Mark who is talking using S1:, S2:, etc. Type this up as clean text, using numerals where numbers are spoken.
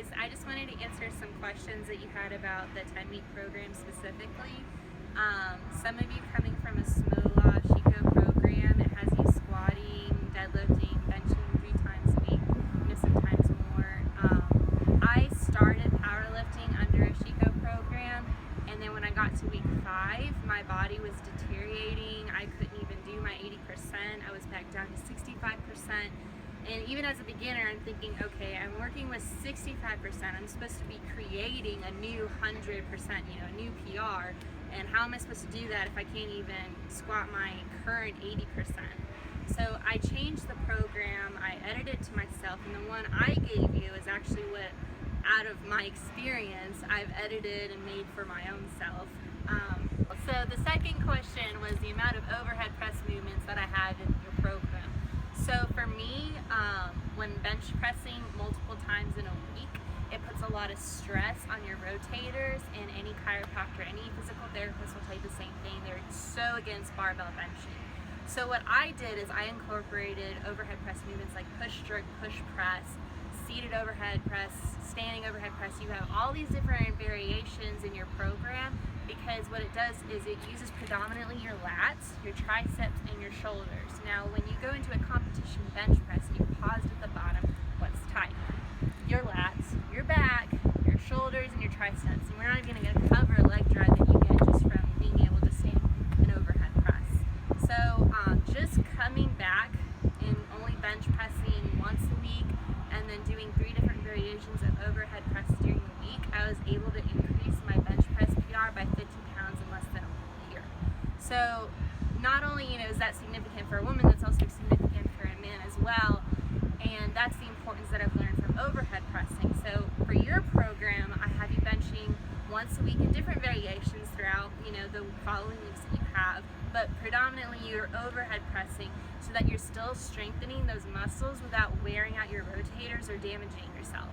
S1: guys. I just wanted to answer some questions that you had about the 10-week program specifically. Some of you coming from a SMOLA Chico program, it has you squatting, deadlifting, benching 3 times a week, sometimes more. I started powerlifting under a Chico program, and then when I got to week 5, my body was deteriorating. I couldn't even do my 80%. I was back down to 65%. And even as a beginner, I'm thinking, okay, I'm working with 65%. I'm supposed to be creating a new 100%, a new PR. And how am I supposed to do that if I can't even squat my current 80%? So I changed the program, I edited it to myself, and the one I gave you is actually what, out of my experience, I've edited and made for my own self. So the second question was the amount of overhead press movements that I had in your program. So for me, when bench pressing multiple times in a week, it puts a lot of stress on your rotators, and any chiropractor, any physical therapist will tell you the same thing. They're so against barbell benching. So what I did is I incorporated overhead press movements like push jerk, push press, seated overhead press, standing overhead press. You have all these different variations in your program because what it does is it uses predominantly your lats, your triceps, and your shoulders. Now when you go into a competition bench press, you paused at the bottom, what's tight? Your lats, your back, your shoulders, and your triceps. And we're not even going to cover leg drive that you get just from being able to stand an overhead press. So just coming back and only bench pressing once a week and then doing 3 different variations of overhead press during the week, I was able to increase my bench press PR by 50 pounds in less than a year. So not only is that significant for a woman, that's also significant for a man as well. And that's the importance that I've learned from overhead pressing. So for your program, I have you benching once a week in different variations throughout, the following weeks that you have, but predominantly you're overhead pressing so that you're still strengthening those muscles without wearing out your rotators or damaging yourself.